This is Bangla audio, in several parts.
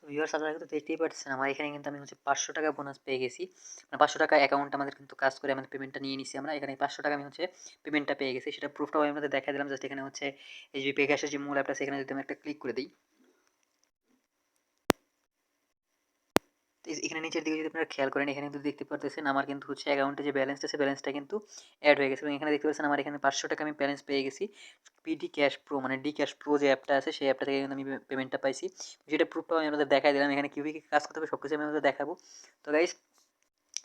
ভিউয়ার্স আপনারা কিন্তু দেখতেই পাচ্ছেন আমার এখানে কিন্তু আমি হচ্ছে 500 টাকা বোনাস পেয়ে গেছি। মানে 500 টাকা অ্যাকাউন্ট আমাদের কিন্তু কাজ করে আমাদের পেমেন্টটা নিয়ে নিছি আমরা। এখানে 500 টাকা আমি হচ্ছে পেমেন্টটা পেয়ে গেছি। সেটা প্রুফটাও আমি আপনাদের দেখায় দিলাম। জাস্ট এখানে হচ্ছে এই যে বিকাশের যে মূল অ্যাপটা আছে এখানে যদি আমি একটা ক্লিক করে দিই। তো এখানে নিচের দিকে যদি আপনারা খেয়াল করেন এখানে কিন্তু দেখতে পারতেছেন আমার কিন্তু হচ্ছে অ্যাকাউন্টে যে ব্যালেন্সটা আছে ব্যালেন্সটা কিন্তু অ্যাড হয়ে গেছে এবং এখানে দেখতে পাচ্ছেন আমার এখানে 500 টাকা আমি ব্যালেন্স পেয়ে গেছি। পিডি ক্যাশ প্রো মানে ডি ক্যাশ প্রো যে অ্যাপটা আছে সেই অ্যাপটা থেকে কিন্তু আমি পেমেন্টটা পাইছি। যেটা প্রুফটাও আমি আপনাদের দেখাই দিলাম। এখানে কীভাবে কী কাজ করতে হবে সব কিছু আমি আপনাদের দেখাবো। তো গাইস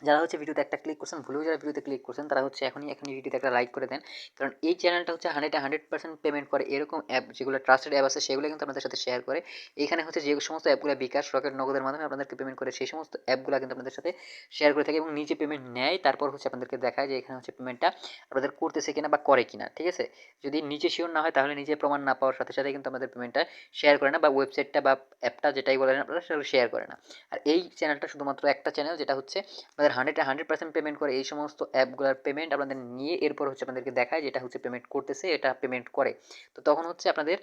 যারা হচ্ছে ভিডিওতে একটা ক্লিক করছেন ভুলেও যারা ভিডিওতে ক্লিক করছেন তারা হচ্ছে এখনই ভিডিওতে একটা লাইক করে দেন। কারণ এই চ্যানেলটা হচ্ছে 100% পেমেন্ট করে এরকম অ্যাপ যেগুলো ট্রাস্টেড অ্যাপ আছে সেগুলো কিন্তু আপনাদের সাথে শেয়ার করে। এখানে হচ্ছে যে সমস্ত অ্যাপগুলো বিকাশ রকেট নগদের মাধ্যমে আপনাদেরকে পেমেন্ট করে সেই সমস্ত অ্যাপগুলো কিন্তু আপনাদের সাথে শেয়ার করে থাকে এবং নিজে পেমেন্ট নেয় তারপর হচ্ছে আপনাদেরকে দেখায় যে এখানে হচ্ছে পেমেন্টটা আপনাদের করতেছে কিনা বা করে কিনা। ঠিক আছে, যদি নিজে শিওর না হয় তাহলে নিজে প্রমাণ না পাওয়ার সাথে সাথে কিন্তু আমাদের পেমেন্টটা শেয়ার করে না বা ওয়েবসাইটটা বা অ্যাপটা যেটাই বলেন আপনারা সেগুলো শেয়ার করে না। আর এই চ্যানেলটা শুধুমাত্র একটা চ্যানেল যেটা হচ্ছে আমাদের 100% পেমেন্ট করে এই সমস্ত অ্যাপগুলোর পেমেন্ট আপনাদের নিয়ে এরপর হচ্ছে আপনাদেরকে দেখায় যেটা হচ্ছে পেমেন্ট করতেছে এটা পেমেন্ট করে। তো তখন হচ্ছে আপনাদের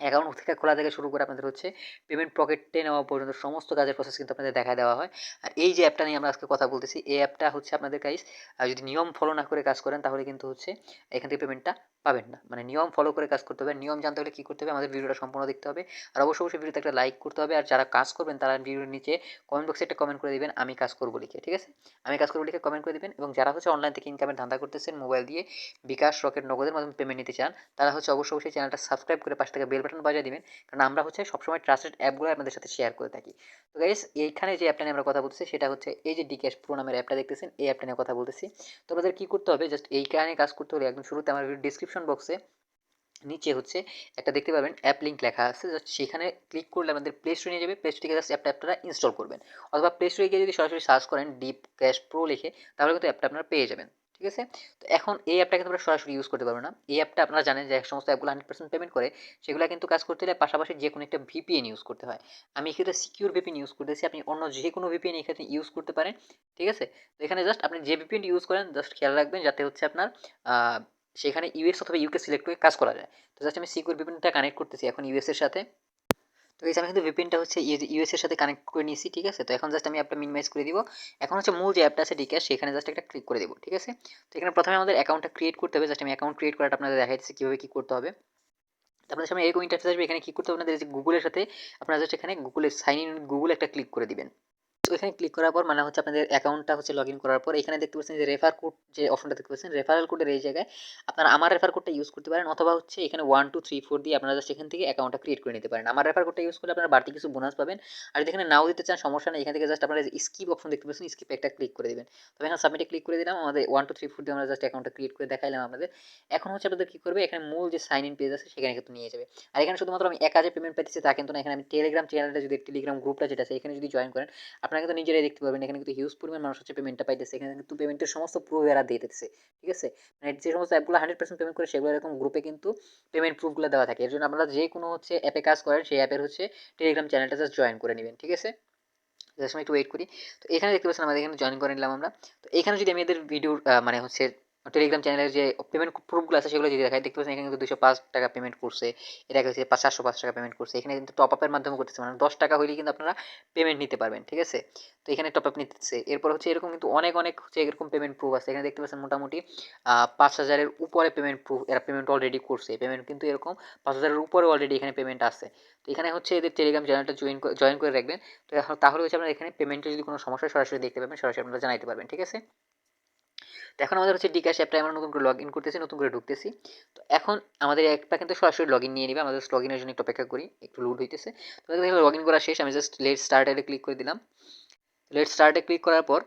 অ্যাকাউন্ট থেকে খোলা থেকে শুরু করে আপনাদের হচ্ছে পেমেন্ট পকেটে নেওয়া পর্যন্ত সমস্ত কাজের প্রসেস কিন্তু আপনাদের দেখা দেওয়া হয়। আর এই যে অ্যাপটা নিয়ে আমরা আজকে কথা বলতেছি এই অ্যাপটা হচ্ছে আপনাদের গাইস যদি নিয়ম ফলো না করে কাজ করেন তাহলে কিন্তু হচ্ছে এখান থেকে পেমেন্টটা পাবেন না। মানে নিয়ম ফলো করে কাজ করতে হবে। নিয়ম জানতে হলে কী করতে হবে আমাদের ভিডিওটা সম্পূর্ণ দেখতে হবে আর অবশ্যই ভিডিওতে একটা লাইক করতে হবে। আর যারা কাজ করবেন তারা ভিডিওর নিচে কমেন্ট বক্সে একটা কমেন্ট করে দিবেন আমি কাজ করবো লিখে। ঠিক আছে, আমি কাজ করবো লিখে কমেন্ট করে দিবেন। এবং যারা হচ্ছে অনলাইন থেকে ইনকামের ধান্দা করতেছেন মোবাইল দিয়ে বিকাশ রকেট নগদের মাধ্যমে পেমেন্ট নিতে চান তারা হচ্ছে অবশ্যই চ্যানেলটা সাবস্ক্রাইব করে পাশে থেকে বেল বাটন বাজিয়ে দিবেন। কারণ আমরা হচ্ছে সবসময় ট্রাস্টেড অ্যাপগুলো আপনাদের সাথে শেয়ার করে থাকি। তো গাইস এইখানে যে অ্যাপটা নিয়ে আমরা কথা বলতেছি সেটা হচ্ছে এই যে ডিক্যাশ প্রো নামের অ্যাপটা দেখতেছেন এই অ্যাপটা নিয়ে কথা বলতেছি। তো আমাদের কী করতে হবে জাস্ট এই কারণে কাজ করতে হলে একদম শুরুতে আমার ডিসক্রিপশন বক্সে নিচে হচ্ছে একটা দেখতে পাবেন অ্যাপ লিঙ্ক লেখা আছে। জাস্ট সেখানে ক্লিক করলে আমাদের প্লে স্টোরে নিয়ে যাবে। প্লে স্টোর থেকে জাস্ট অ্যাপটা আপনারা ইনস্টল করবেন অথবা প্লে স্টোরে গিয়ে যদি সরাসরি সার্চ করেন ডিপ ক্যাশ প্রো লিখে তাহলে কিন্তু অ্যাপটা আপনারা পেয়ে যাবেন। ঠিক আছে, তো এখন এই অ্যাপটা কিন্তু আমরা সরাসরি ইউজ করতে পারবো না। এই অ্যাপটা আপনারা জানেন যে এক সমস্ত অ্যাপগুলো 100% পেমেন্ট করে সেগুলো কিন্তু কাজ করতে হলে পাশাপাশি যে কোনো একটা ভিপিএন ইউজ করতে হয়। আমি এক্ষেত্রে সিকিউর ভিপিএন ইউজ করতেছি, আপনি অন্য যে কোনো ভিপিএন এক্ষেত্রে ইউজ করতে পারেন। ঠিক আছে, তো এখানে জাস্ট আপনি যে ভিপিএন ইউজ করেন জাস্ট খেয়াল রাখবেন যাতে হচ্ছে আপনার সেখানে ইউএস অথবা ইউকে সিলেক্ট করে কাজ করা যায়। তো জাস্ট আমি সিকিউর ভিপিএনটা কানেক্ট করতেছি এখন ইউএস এর সাথে। তো গাইস আমি কিন্তু ভিপিএনটা হচ্ছে ইউএস এর সাথে কানেক্ট করে নিয়েছি। ঠিক আছে, তো এখন জাস্ট আমি অ্যাপটা মিনিমাইজ করে দিব। এখন হচ্ছে মূল যে অ্যাপটা আছে ডিক্যাশ সেখানে জাস্ট একটা ক্লিক করে দেবো। ঠিক আছে, তো এখানে প্রথমে আমাদের অ্যাকাউন্টটা ক্রিয়েট করতে হবে। জাস্ট আমি অ্যাকাউন্ট ক্রিয়েট করাটা আপনাদের দেখাইতেছি কীভাবে কী করতে হবে। আপনাদের সামনে এরকম ইন্টারফেস আসবে। এখানে কী করতে হবে আপনাদের যে গুগলের সাথে আপনারা জাস্ট এখানে গুগলের সাইন ইন গুগল একটা ক্লিক করে দিবেন। তো এখানে ক্লিক করার পর মানে হচ্ছে আপনাদের অ্যাকাউন্টটা হচ্ছে লগ ইন করার পর এখানে দেখতে পাচ্ছেন যে রেফার কোড যে অপশনটা দেখতে পাচ্ছেন রেফারেল কোডের এই জায়গায় আপনারা আমার রেফার কোডটা ইউজ করতে পারেন অথবা হচ্ছে এখানে 1 2 3 4 দিয়ে আপনারা জাস্ট এখান থেকে অ্যাকাউন্টটা ক্রিয়েট করে নিতে পারেন। আমার রেফার কোডটা ইউজ করলে আপনারা বাড়তি কিছু বোনাস পাবেন। আর যদি এখানে নাও দিতে চান সমস্যা নেই, এখান থেকে জাস্ট আপনারা স্কিপ অপশন দেখতে পাচ্ছেন স্কিপ একটা ক্লিক করে দেবেন। তবে এখানে সাবমিটে ক্লিক করে দিলাম। আমাদের 1 2 3 4 দিয়ে আমরা জাস্ট অ্যাকাউন্টটা ক্রিয়েট করে দেখাইলাম আপনাদের। এখন হচ্ছে আপনাদের কী করবে এখানে মূল যে সাইন ইন পেজ আছে সেখানে কিন্তু নিয়ে যাবে। আর এখানে শুধুমাত্র আমি এক কাজে পেমেন্ট পাইতেছি তা কিন্তু না, এখানে আমি টেলিগ্রাম চ্যানেলটা যদি টেলিগ্রাম গ্রুপটা যেটা আছে এখানে যদি জয়েন করেন আপনারা কিন্তু নিজেরাই দেখতে পারবেন এখানে কিন্তু হিউজ পরিমাণ মানুষ হচ্ছে পেমেন্টটা পাইতেছে। এখানে কিন্তু পেমেন্টের সমস্ত প্রুফ এরা দিয়ে দিতেছে। ঠিক আছে, মানে যে সমস্ত অ্যাপগুলো 100% পেমেন্ট করে সেগুলো এরকম গ্রুপে কিন্তু পেমেন্ট প্রুফগুলো দেওয়া থাকে। এর জন্য আপনারা যে কোনো হচ্ছে অ্যাপে কাজ করেন সেই অ্যাপের হচ্ছে টেলিগ্রাম চ্যানেলটা জাস্ট জয়েন করে নেবেন। ঠিক আছে, জাস্ট আমি একটু ওয়েট করি। তো এখানে দেখতে পাচ্ছেন আমাদের এখানে জয়েন করে নিলাম আমরা। তো এখানে যদি আমি এদের ভিডিওর মানে হচ্ছে টেলিগ্রাম চ্যানেলের যে পেমেন্ট প্রুফগুলো আছে সেগুলো যদি দেখাই দেখতে পাচ্ছেন এখানে কিন্তু 205 টাকা পেমেন্ট করছে, এটাকে হচ্ছে 405 টাকা পেমেন্ট করছে। এখানে কিন্তু টপ আপের মাধ্যমে করতেছে মানে 10 টাকা হইলেই কিন্তু আপনারা পেমেন্ট নিতে পারবেন। ঠিক আছে, তো এখানে টপ আপ নিতেছে। এরপর হচ্ছে এরকম কিন্তু অনেক হচ্ছে এরকম পেমেন্ট প্রুফ আছে। এখানে দেখতে পাচ্ছেন মোটামুটি 5,000-এর উপরে পেমেন্ট প্রুফ এরা পেমেন্ট অলরেডি করছে। পেমেন্ট কিন্তু এরকম 5,000-এর উপরে অলরেডি এখানে পেমেন্ট আছে। তো এখানে হচ্ছে এদের টেলিগ্রাম চ্যানেলটা জয়েন করে রাখবেন। তো তাহলে হচ্ছে আপনারা এখানে পেমেন্টে যদি কোনো সমস্যা সরাসরি দেখতে পাবেন, সরাসরি আপনারা জানাইতে পারবেন। ঠিক আছে, তো এখন আমাদের হচ্ছে ডিক্যাশ অ্যাপটা আমরা নতুন করে লগ ইন করতেছি, নতুন করে ঢুকতেছি। তো এখন আমাদের অ্যাপটা কিন্তু সরাসরি লগ ইন নিয়ে নেবে। আমাদের লগ ইনের জন্য একটু অপেক্ষা করি, একটু লোড হইতেছে। তো লগ ইন করা শেষ, আমি জাস্ট লেট স্টার্টে ক্লিক করে দিলাম। লেট স্টার্টে ক্লিক করার পর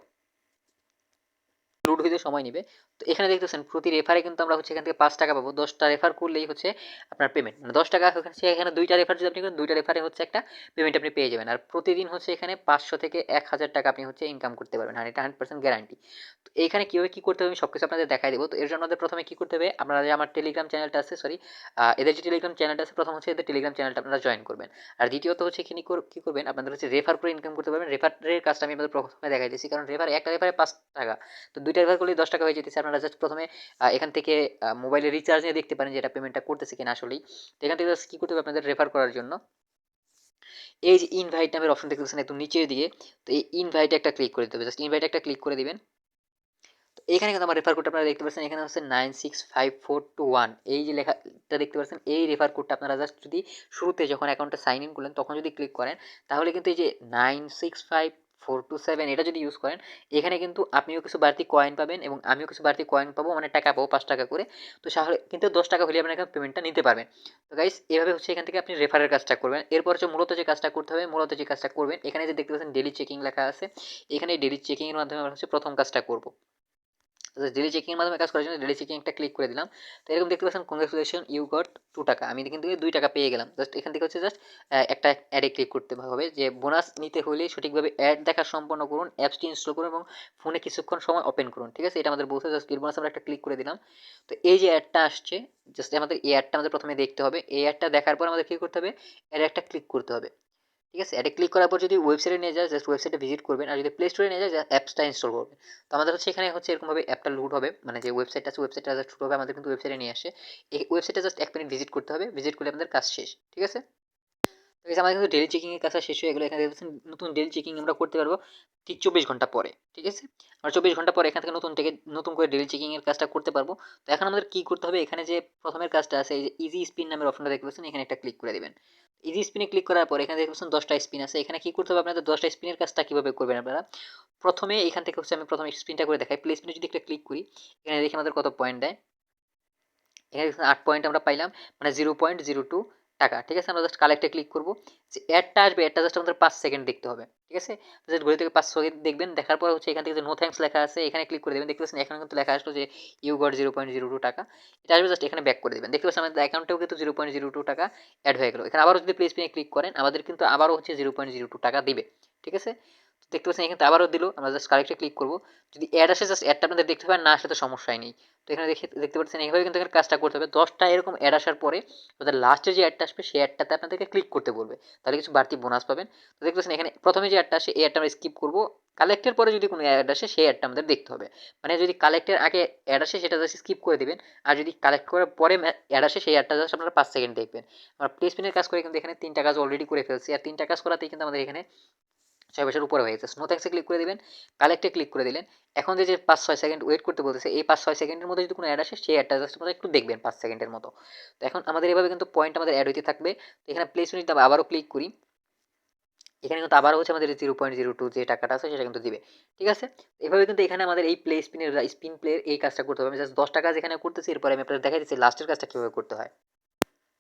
লোড হইতে সময় নিবে। তো এখানে দেখতেছেন প্রতি রেফারে কিন্তু আমরা হচ্ছে এখান থেকে 5 টাকা পাবো। 10টা রেফার করলেই হচ্ছে আপনার পেমেন্ট মানে 10 টাকা হচ্ছে এখানে 2টা রেফার যদি আপনি করেন 2টা রেফারে হচ্ছে একটা পেমেন্ট আপনি পেয়ে যাবেন। আর প্রতিদিন হচ্ছে এখানে 500 থেকে 1000 টাকা আপনি হচ্ছে ইনকাম করতে পারবেন। আর এটা 100% গ্যারান্টি। তো এইখানে কীভাবে কী করতে হবে আমি সবকিছু আপনাদের দেখাই দেবো। তো এর জন্য আমাদের প্রথমে কী করতে হবে আপনারা যে আমার টেলিগ্রাম চ্যানেলটা আছে এদের যে টেলিগ্রাম চ্যানেলটা আছে প্রথম হচ্ছে এদের টেলিগ্রাম চ্যানেলটা আপনারা জয়েন করবেন। আর দ্বিতীয়ত হচ্ছে এখানে কী করবেন আপনাদের হচ্ছে রেফার করে ইনকাম করতে পারবেন। রেফারের কাজটা আমি আপনাদের প্রথমে দেখাই দিয়েছি কারণ একটা রেফারে 5 টাকা। তো 2টা রেফার করলেই 10 টাকা হয়ে যেতেছে। আপনারা জাস্ট প্রথমে এখান থেকে মোবাইলে রিচার্জ নিয়ে দেখতে পারেন যে এটা পেমেন্টটা করতেছে কিনা আসলেই। তো এখান থেকে জাস্ট কী করতে হবে আপনাদের রেফার করার জন্য এই যে ইনভাইট নামের অপশন দেখতে পাচ্ছেন একদম নিচের দিকে, তো এই ইনভাইটে একটা ক্লিক করে দিতে হবে, জাস্ট ইনভাইটে একটা ক্লিক করে দিবেন। তো এখানে কিন্তু আমার রেফার কোডটা আপনারা দেখতে পাচ্ছেন, এখানে হচ্ছে 965421, এই যে লেখাটা দেখতে পাচ্ছেন, এই রেফার কোডটা আপনারা জাস্ট যদি শুরুতে যখন অ্যাকাউন্টটা সাইন ইন করলেন তখন যদি ক্লিক করেন, তাহলে কিন্তু এই যে 965427 এটা যদি ইউজ করেন, এখানে কিন্তু আপনিও কিছু বাড়তি কয়েন পাবেন এবং আমিও কিছু বাড়তি কয়েন পাবো, মানে টাকা পাবো 5 টাকা করে। তো তাহলে কিন্তু 10 টাকা হলে আপনার এখানে পেমেন্টটা নিতে পারবেন। তো গাইস এভাবে হচ্ছে এখান থেকে আপনি রেফারের কাজটা করবেন। এরপর হচ্ছে মূলত যে কাজটা করতে হবে, মূলত যে কাজটা করবেন, এখানে যে দেখতে পাচ্ছেন ডেইলি চেকিং লেখা আছে, এখানে ডেইলি চেকিং এর মাধ্যমে আমরা হচ্ছে প্রথম কাজটা করব। ডেইলি চেকিং এর মাধ্যমে কাজ করার জন্য ডেইলি চেকিং একটা ক্লিক করে দিলাম। তো এরকম দেখতে পাচ্ছেন কংগ্রেচুলেশন ইউ গট 2 টাকা, আমি কিন্তু 2 টাকা পেয়ে গেলাম। জাস্ট এখান থেকে হচ্ছে জাস্ট একটা অ্যাডে ক্লিক করতে হবে, যে বোনাস নিতে হলে সঠিকভাবে অ্যাড দেখা সম্পন্ন করুন, অ্যাপসটি ইনস্টল করুন এবং ফোনে কিছুক্ষণ সময় ওপেন করুন। ঠিক আছে, এটা আমাদের বলছে। জাস্ট গেট বোনাস আমরা একটা ক্লিক করে দিলাম। তো এই যে অ্যাডটা আসছে, জাস্ট আমাদের এই অ্যাডটা আমাদের প্রথমে দেখতে হবে। এই অ্যাডটা দেখার পর আমাদের কী করতে হবে, অ্যাডে একটা ক্লিক করতে হবে। ঠিক আছে, এটা ক্লিক করার পর যদি ওয়েবসাইটে নিয়ে যায়, জাস্ট ওয়েবসাইটে ভিজিট করবেন, আর যদি প্লে স্টোরে নিয়ে যায় অ্যাপসটা ইনস্টল করবেন। তো আমাদের হচ্ছে এখানে হচ্ছে এরকমভাবে অ্যাপটা লোড হবে, মানে যে ওয়েবসাইটটা আছে ওয়েবসাইটটা জাস্ট শুরু হবে, আমাদের কিন্তু ওয়েবসাইটে নিয়ে আসে। এই ওয়েবসাইটে জাস্ট 1 মিনিট ভিজিট করতে হবে, ভিজিট করলে আমাদের কাজ শেষ। ঠিক আছে, তো guys, আমাদের কিন্তু ডেইলি চেকিং এর কাজটা শেষ হয়ে গেলো। এখানে দেখতেছেন নতুন ডেইলি চেকিং আমরা করতে পারবো ঠিক 24 ঘন্টা পরে। ঠিক আছে, আমরা 24 ঘন্টা পরে এখান থেকে নতুন করে ডেইলি চেকিং এর কাজটা করতে পারবো। তো এখন আমাদের কি করতে হবে, এখানে যে প্রথমের কাজটা আছে, এই যে ইজি স্পিন নামের অপশনটা দেখতে পাচ্ছেন, এখানে একটা ক্লিক করে দিবেন। ইজি স্পিনে ক্লিক করার পর এখানে দেখতে পাচ্ছেন 10টা স্পিন আছে। এখানে কি করতে হবে, আপনাদের 10টা স্পিনের কাজটা কিভাবে করবেন আপনারা, প্রথমে এখান থেকে হচ্ছে আমি প্রথমে স্পিনটা করে দেখাই। প্লে স্পিনে যদি একটা ক্লিক করি, এখানে দেখি আমাদের কত পয়েন্ট দেয়। এখানে 8 পয়েন্ট আমরা পাইলাম, মানে 0.02 টাকা। ঠিক আছে, আমরা জাস্ট কালেক্টে ক্লিক করব। যে অ্যাডটা আসবে, অ্যাডটা জাস্ট আমাদের 5 সেকেন্ড দেখতে হবে। ঠিক আছে, জাস্ট ঘড়ি থেকে 5 সেকেন্ড দেখবেন, দেখার পর হচ্ছে এখান থেকে যে নো থ্যাঙ্কস লেখা আছে, এখানে ক্লিক করে দেবেন। দেখতে পাচ্ছেন এখানে কিন্তু লেখা আসলো যে ইউ গট 0.02 টাকা, এটা আসবে, জাস্ট এখানে ব্যাক করে দেবেন। দেখতে পাচ্ছেন আমাদের অ্যাকাউন্টেও কিন্তু 0.02 টাকা অ্যাড হয়ে গেল। এখানে আবারও যদি প্লে স্পিনে ক্লিক করেন, আমাদের কিন্তু আবারও হচ্ছে 0.02 টাকা দিবে। ঠিক আছে, দেখতে পাচ্ছেন এখানে আবারও দিল, আমরা জাস্ট কালেক্টে ক্লিক করব। যদি অ্যাড আসে, জাস্ট অ্যাডটা আপনাদের দেখতে হবে, না আসলে তো সমস্যাই নেই। তো এখানে দেখতে পাচ্ছেন এইভাবে কিন্তু এখানে কাজটা করতে হবে। 10টা এরকম অ্যাড আসার পরে আপনাদের লাস্টে যে অ্যাডটা আসবে, সেই অ্যাডটাতে আপনাদেরকে ক্লিক করতে বলবে, তাহলে কিছু বাড়তি বোনাস পাবেন। তো দেখতে পাচ্ছেন এখানে প্রথমে যে অ্যাডটা আসে, এই অ্যাডটা আমরা স্কিপ করব। কালেক্টের পরে যদি কোনো অ্যাড আসে, সেই অ্যাডটা আমাদের দেখতে হবে। মানে যদি কালেক্টের আগে অ্যাড আসে, সেটা জাস্ট স্কিপ করে দিবেন। আর যদি কালেক্ট করার পরে অ্যাড আসে, সেই অ্যাডটা জাস্ট আপনারা 5 সেকেন্ড দেখবেন। আমরা প্লে স্পিনের কাজ করে কিন্তু এখানে 3টা কাজ অলরেডি করে ফেলছি, আর 3টা কাজ করাতেই কিন্তু আমাদের এখানে 6 পয়সার উপরে হয়ে গেছে। নো থ্যাঙ্কসে ক্লিক করে দিবেন, কালেক্টে ক্লিক করে দিলেন। এখন যে 5-6 সেকেন্ড ওয়েট করতে বলতেছে, এই 5-6 সেকেন্ডের মধ্যে যদি কোনো অ্যাড আসে, সেই অ্যাডটা জাস্ট আপনারা একটু দেখবেন 5 সেকেন্ডের মতো। তো এখন আমাদের এভাবে কিন্তু পয়েন্ট আমাদের অ্যাড হইতে থাকবে। তো এখানে প্লে স্টোরে যদি আবারও ক্লিক করি, এখানে কিন্তু আবারও হচ্ছে আমাদের 0.02 যে টাকাটা আছে সেটা কিন্তু দিবে। ঠিক আছে, এভাবে কিন্তু এখানে আমাদের এই প্লে স্পিনের স্পিন প্লের এই কাজটা করতে হবে। আমি জাস্ট 10টা কাজ এখানে করতেছি, এরপরে আমি আপনাদের দেখাই দিচ্ছি লাস্টের কাজটা কীভাবে করতে হয়।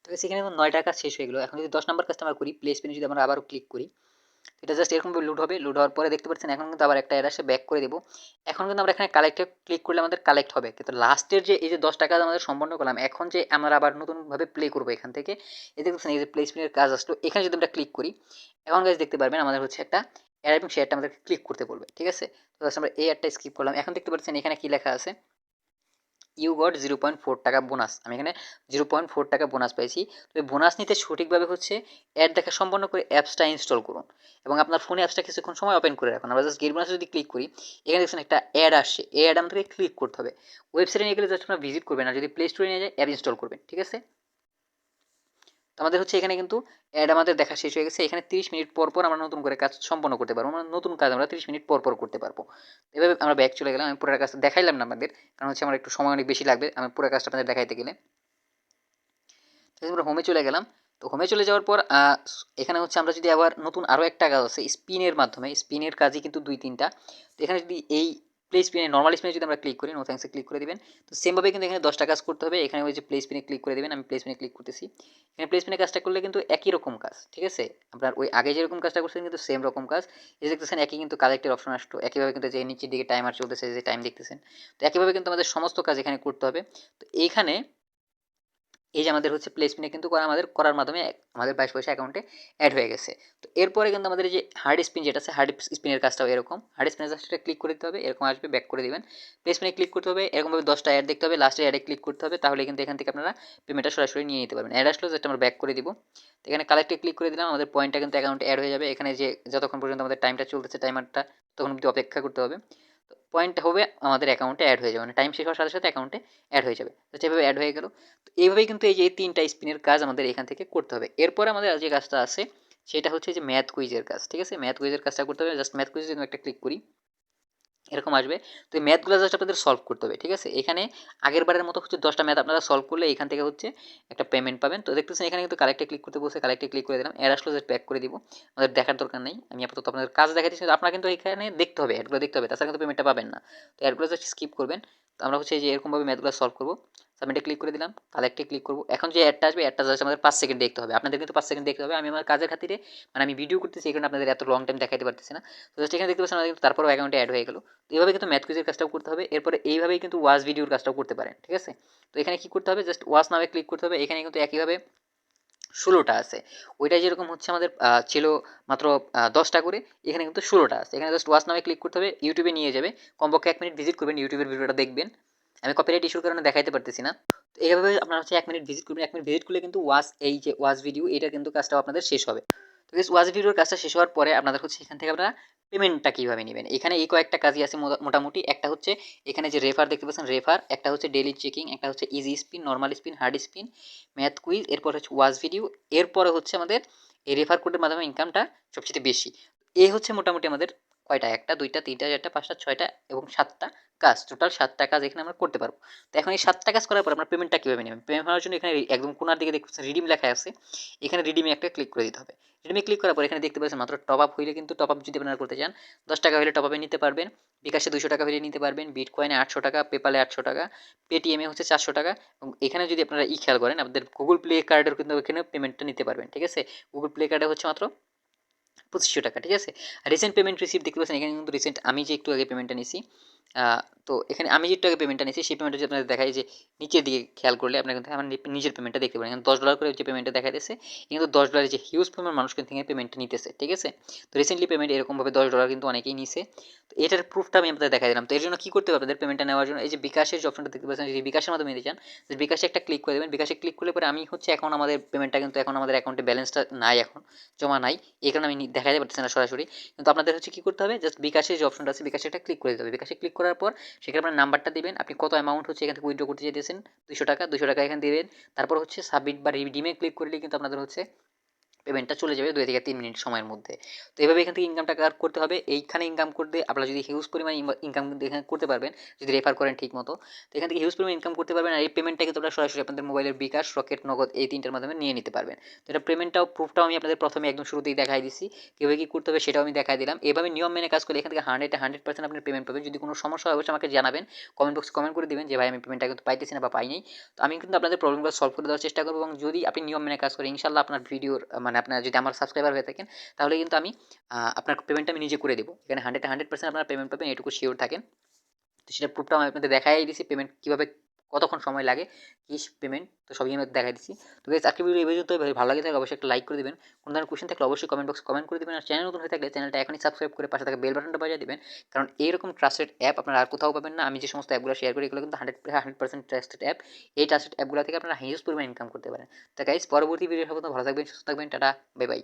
তো সেখানে 9টা কাজ শেষ হয়ে গেলো। এখন যদি 10 নম্বর কাজটা আমরা করি, প্লে স্পিনে যদি আমরা আবারও ক্লিক করি, এটা জাস্ট এরকমভাবে লোড হবে। লোড হওয়ার পরে দেখতে পাচ্ছেন এখন কিন্তু আবার একটা এর আসে, ব্যাক করে দেবো। এখন কিন্তু আমরা এখানে কালেক্টে ক্লিক করলে আমাদের কালেক্ট হবে, কিন্তু লাস্টের যে এই যে 10 টাকা আমাদের সম্পন্ন করলাম, এখন যে আমরা আবার নতুনভাবে প্লে করবো এখান থেকে, এই দেখতেছেন এই যে প্লে স্পিনের কাজ আসলো, এখানে যদি আমরা ক্লিক করি, এখন গাইজ দেখতে পারবেন আমাদের হচ্ছে একটা অ্যাড এবং সেই অ্যাডটা আমাদেরকে ক্লিক করতে বলবে। ঠিক আছে, তো জাস্ট আমরা এই অ্যাডটা স্কিপ করলাম। এখন দেখতে পাচ্ছেন এখানে কি লেখা আছে, ইউ গট 0.4 টাকা বোনাস। আমি এখানে 0.4 টাকা বোনাস পেয়েছি। তবে বোনাস নিতে সঠিকভাবে হচ্ছে অ্যাড দেখা সম্পন্ন করে অ্যাপসটা ইনস্টল করুন এবং আপনার ফোনে অ্যাপসটা কিছুক্ষণ সময় ওপেন করে রাখুন। আমরা জাস্ট গেট বোনাস যদি ক্লিক করি, এখানে দেখছেন একটা অ্যাড আসছে, এই অ্যাড আমাদেরকে ক্লিক করতে হবে। ওয়েবসাইটে নিয়ে গেলে জাস্ট আপনারা ভিজিট করবেন, আর যদি প্লে স্টোরে নিয়ে যায় অ্যাপ ইনস্টল করবেন। ঠিক আছে, তো আমাদের হচ্ছে এখানে কিন্তু অ্যাড আমাদের দেখা শেষ হয়ে গেছে। এখানে 30 মিনিট পর পর আমরা নতুন করে কাজ সম্পন্ন করতে পারবো, মানে নতুন কাজ আমরা 30 মিনিট পর পর করতে পারবো। এভাবে আমরা ব্যাক চলে গেলাম। আমি পুরো কাজটা দেখাইলাম না আপনাদের, কারণ হচ্ছে আমার একটু সময় অনেক বেশি লাগবে আমি পুরো কাজটা আপনাদের দেখাইতে গেলে। আমরা হোমে চলে গেলাম। তো হোমে চলে যাওয়ার পর এখানে হচ্ছে আমরা যদি আবার নতুন আরও একটা কাজ আছে স্পিনের মাধ্যমে, স্পিনের কাজই কিন্তু 2-3টা। তো এখানে যদি এই প্লে স্পিনে নর্মাল স্পিনে যদি আমরা ক্লিক করি, নো থ্যাঙ্কসে ক্লিক করে দিবেন। তো সেমভাবে কিন্তু এখানে 10টা কাজ করতে হবে। এখানে ওই যে প্লে স্পিনে ক্লিক করে দেবেন, আমি প্লে স্পিনে ক্লিক করতেছি। এখানে প্লে স্পিনে কাজটা করলে কিন্তু একই রকম কাজ। ঠিক আছে, আপনার ওই আগে যেরকম কাজটা করছেন কিন্তু সেম রকম কাজ। এই যে দেখতেছেন একই কিন্তু কালেক্টের অপশন আসলো, একইভাবে কিন্তু যে নিচের দিকে টাইমার চলতেছে, যে টাইম দেখতেছেন, তো একইভাবে কিন্তু আমাদের সমস্ত কাজ এখানে করতে হবে। তো এইখানে এই যে আমাদের হচ্ছে প্লে স্পিনে কিন্তু আমাদের করার মাধ্যমে আমাদের 22 পয়সা অ্যাকাউন্টে অ্যাড হয়ে গেছে। তো এরপরে কিন্তু আমাদের এই যে হার্ড স্পিন যেটা আছে, হার্ড স্পিনের কাজটাও এরকম। হার্ড স্পিনে জাস্ট এটা ক্লিক করে দিতে হবে, এরকম আসবে, ব্যাক করে দিবেন। প্লে স্পিনে ক্লিক করতে হবে, এরকমভাবে 10টা অ্যাড দেখতে হবে, লাস্টে অ্যাডে ক্লিক করতে হবে, তাহলে কিন্তু এখান থেকে আপনারা পেমেন্টটা সরাসরি নিয়ে নিতে পারবেন। অ্যাড আসলো যেটা আমরা ব্যাক করে দিব। তো এখানে কালেক্টে ক্লিক করে দিলাম, আমাদের পয়েন্টটা কিন্তু অ্যাকাউন্টে অ্যাড হয়ে যাবে। এখানে যে যতক্ষণ পর্যন্ত আমাদের টাইমটা চলতেছে টাইমারটা, তখন অবধি অপেক্ষা করতে হবে। তো পয়েন্টটা হবে আমাদের অ্যাকাউন্টে অ্যাড হয়ে যাবে, মানে টাইম শেষ হওয়ার সাথে সাথে অ্যাকাউন্টে অ্যাড হয়ে যাবে। তো যেভাবে অ্যাড হয়ে গেল, তো এইভাবেই কিন্তু এই যে 3টা স্পিনের কাজ আমাদের এখান থেকে করতে হবে। এরপরে আমাদের যে কাজটা আছে, সেটা হচ্ছে যে ম্যাথ কুইজের কাজ, ঠিক আছে? ম্যাথ কুইজের কাজটা করতে হবে। জাস্ট ম্যাথ কুইজে একটা ক্লিক করি, এরকম আসবে। তো এই ম্যাথগুলো জাস্ট আপনাদের সলভ করতে হবে, ঠিক আছে? এখানে আগের বারের মতো হচ্ছে 10টা ম্যাথ আপনারা সলভ করলে এখান থেকে হচ্ছে একটা পেমেন্ট পাবেন। তো দেখতেছেন এখানে কিন্তু কালেক্টে ক্লিক করতে বলছে, কালেক্টে ক্লিক করে দিলাম। অ্যাড আসলে জাস্ট ব্যাক করে দিব, আমাদের দেখার দরকার নেই। আমি আপাতত আপনাদের কাজ দেখাচ্ছি, আপনারা কিন্তু এখানে দেখতে হবে, অ্যাডগুলো দেখতে হবে, তাছাড়া কিন্তু পেমেন্টটা পাবেন না। তো অ্যাডগুলো জাস্ট স্কিপ করবেন। তো আমরা হচ্ছে যে এরকমভাবে ম্যাথগুলো সলভ করবো। সাবমিটে ক্লিক করে দিলাম, কালেক্টে ক্লিক করবো। এখন যে অ্যাডটা আসবে, অ্যাডটা জাস্ট আমাদের 5 সেকেন্ড দেখতে হবে। আপনাদের কিন্তু 5 সেকেন্ড দেখতে হবে। আমি আমার কাজের খাতিরে মানে আমি ভিডিও করতেছি, এই কারণে আপনাদের এত লং টাইম দেখাইতে পারতেছি না। তো জাস্ট এখানে দেখতে পাচ্ছেন আমাদের কিন্তু তারপরও অ্যাকাউন্টে অ্যাড হয়ে গেল। তো এইভাবে কিন্তু ম্যাথ কুইজের কাজটাও করতে হবে। এরপরে এইভাবেই কিন্তু ওয়াচ ভিডিওর কাজটাও করতে পারেন, ঠিক আছে? তো এখানে কি করতে হবে, জাস্ট ওয়াচ নামে ক্লিক করতে হবে। এখানে কিন্তু একইভাবে 16টা আছে। ওইটা যেরকম হচ্ছে আমাদের ছিল মাত্র 10টা করে, এখানে কিন্তু 16টা আছে। এখানে জাস্ট ওয়াচ নামে ক্লিক করতে হবে, ইউটিউবে নিয়ে যাবে। কমপক্ষে 1 মিনিট ভিজিট করবেন, ইউটিউবের ভিডিওটা দেখবেন। আমি কপিরাইট ইস্যুর কারণে দেখাইতে পারতেছি না। তো এইভাবে আপনারা হচ্ছে 1 মিনিট ভিজিট করবেন। 1 মিনিট ভিজিট করলে কিন্তু ওয়াচ, এই যে ওয়াচ ভিডিও, এটা কিন্তু কাজটাও আপনাদের শেষ হবে। তো গাইস, ওয়াচ ভিডিওর কাজটা শেষ হওয়ার পরে আপনাদের হচ্ছে এখান থেকে আপনারা পেমেন্টটা কীভাবে নেবেন। এখানে এই কয়েকটা কাজই আছে মোটামুটি। একটা হচ্ছে এখানে যে রেফার দেখতে পাচ্ছেন, রেফার, একটা হচ্ছে ডেইলি চেকিং, একটা হচ্ছে easy spin, normal spin, hard spin, math quiz, এরপর হচ্ছে ওয়াচ ভিডিও, এরপরে হচ্ছে আমাদের এই রেফার কোডের মাধ্যমে ইনকামটা সবচেয়ে বেশি। এই হচ্ছে মোটামুটি আমাদের কয়টা, 1টা 2টা 3টা 4টা 5টা 6টা এবং 7টা কাজ, টোটাল 7টা কাজ এখানে আমরা করতে পারবো। তো এখন এই 7টা কাজ করার পর আমরা পেমেন্টটা কীভাবে নেবেন, পেমেন্ট হওয়ার জন্য এখানে একদম কোনার দিকে দেখতে পাচ্ছেন রিডিম লেখা আছে, এখানে রিডিমে একটা ক্লিক করে দিতে হবে। রিডিমে ক্লিক করার পর এখানে দেখতে পাচ্ছেন মাত্র টপ আপ হইলে কিন্তু, টপ আপ যদি আপনারা করতে চান 10 টাকা হলে টপ আপে নিতে পারবেন, বিকাশে 200 টাকা হলে নিতে পারবেন, বিটকয়েনে 800 টাকা, পেপালে 800 টাকা, পেটিএমে হচ্ছে 400 টাকা। এবং এখানে যদি আপনারা খেয়াল করেন, আপনাদের গুগল প্লে কার্ডের কিন্তু এখানে পেমেন্টটা নিতে পারবেন, ঠিক আছে? গুগল প্লে কার্ডে হচ্ছে মাত্র 2500 টাকা, ঠিক আছে? রিসেন্ট পেমেন্ট রিসিভ দেখতে পাচ্ছেন, এখানে কিন্তু রিসেন্ট আমি যে একটু আগে পেমেন্টটা নিছি, তো এখানে আমি যে একটু আগে পেমেন্টটা নিয়েছি, সেই পেমেন্টটা যদি আপনাদের দেখাই যে নিচের দিকে খেয়াল করলে আপনারা কিন্তু আমার নিজের পেমেন্টটা দেখতে পারেন। এখানে $10 করে যে পেমেন্টটা দেখাইতেছে, কিন্তু $10 যে হিউজ পরিমাণ মানুষ কিন্তু এখানে পেমেন্টটা নিতেছে, ঠিক আছে? তো রিসেন্টলি পেমেন্ট এরকমভাবে $10 কিন্তু অনেকেই নিছে। তো এটার প্রুফটা আমি আপনাদের দেখাই দিলাম। তো এর জন্য কী করতে হবে, আপনাদের পেমেন্টটা নেওয়ার জন্য এই যে বিকাশের যে অপশনটা দেখতে পাচ্ছেন, যদি বিকাশের মাধ্যমে নিতে চান, বিকাশে একটা ক্লিক করে দেবেন। বিকাশে ক্লিক করলে পরে আমি হচ্ছে এখন আমাদের পেমেন্টটা কিন্তু এখন আমাদের অ্যাকাউন্টে ব্যালেন্সটা নাই, এখন জমা নাই, এই কারণে আমি দেখাতে পারতেছি না সরাসরি। কিন্তু আপনাদের হচ্ছে কী করতে হবে, জাস্ট বিকাশের যে অপশনটা আছে, বিকাশে একটা ক্লিক করে দিতে হবে। বিকাশে ক্লিক করার পর সেখানে আপনার নাম্বারটা দিবেন, আপনি কত অ্যামাউন্ট হচ্ছে এখান থেকে উইথড্র করতে চাইতেছেন, 200 টাকা, 200 টাকা এখানে দিবেন। তারপর হচ্ছে সাবমিট বা রিডিমে ক্লিক করলে কিন্তু আপনাদের হচ্ছে পেমেন্টটা চলে যাবে 2 থেকে 3 মিনিট সময়ের মধ্যে। তো এভাবে এখান থেকে ইনকামটা করতে হবে। এইখানে ইনকাম করতে আপনারা যদি হিউজ পরিমাণ ইনকাম কিন্তু এখানে করতে পারবেন, যদি রেফার করেন ঠিক মতো। তো এখান থেকে হিউজ পরিমাণ ইনকাম করতে পারবেন। আর এই পেমেন্টটা কিন্তু আপনারা সরাসরি আপনাদের মোবাইলের বিকাশ, রকেট, নগদ, এই 3টার মাধ্যমে নিয়ে নিতে পারবেন। তো এটা পেমেন্টটাও, প্রুফটাও আমি আপনাদের প্রথমে একদম শুরুতেই দেখাই দিচ্ছি, কীভাবে কী করতে হবে সেটাও আমি দেখাই দিলাম। এভাবে নিয়ম মেনে কাজ করলে এখান থেকে 100% আপনি পেমেন্ট পাবেন। যদি কোনো সমস্যা হয় অবশ্যই আমাকে জানাবেন, কমেন্ট বক্সে কমেন্ট করে দিবেন যে ভাই আমি পেমেন্টটা কিন্তু পাইতেছি না বা পাই নাই। তো আমি কিন্তু আপনাদের প্রবলেমগুলো সলভ করে দেওয়ার চেষ্টা করবো, এবং যদি আপনি নিয়ম মেনে কাজ করেন, ইনশাআল্লাহ আপনার ভিডিওর মানে আপনার যদি আমার সাবস্ক্রাইবার হয়ে থাকেন, তাহলে কিন্তু আমি আপনার পেমেন্টটা আমি নিজে করে দেবো। এখানে 100% আপনারা পেমেন্ট পাবেন, এটুকু শিওর থাকেন। তো সেটার প্রুফটা আমি আপনাদের দেখাই দিচ্ছি, পেমেন্ট কীভাবে, কতক্ষণ সময় লাগে, কি পেমেন্ট, তো সবই আমি দেখাই দিচ্ছি। তো গাইস, আজকের ভিডিও এই পর্যন্ত। ভালো লাগে থাকলে অবশ্যই একটা লাইক করে দিবেন। কোনো ধরনের কোয়েশ্চেন থাকলে অবশ্যই কমেন্ট বক্সে কমেন্ট করে দিবেন। আর চ্যানেল নতুন হয়ে থাকলে চ্যানেলটা এখনই সাবস্ক্রাইব করে পাশে থাকা বেল বাটনটা বাজিয়ে দিবেন, কারণ এইরকম ট্রাস্টেড অ্যাপ আপনারা আর কোথাও পাবেন না। আমি যে সমস্ত অ্যাপগুলো শেয়ার করি, এগুলো কিন্তু 100% ট্রাস্টেড অ্যাপ। এই ট্রাস্টেড অ্যাপগুলো থেকে আপনারা হিউজ পরিমাণ ইনকাম করতে পারেন। তো গাইস, পরবর্তী ভিডিও পর্যন্ত ভালো থাকবেন, সুস্থ থাকবেন, টাটা, বাই বাই।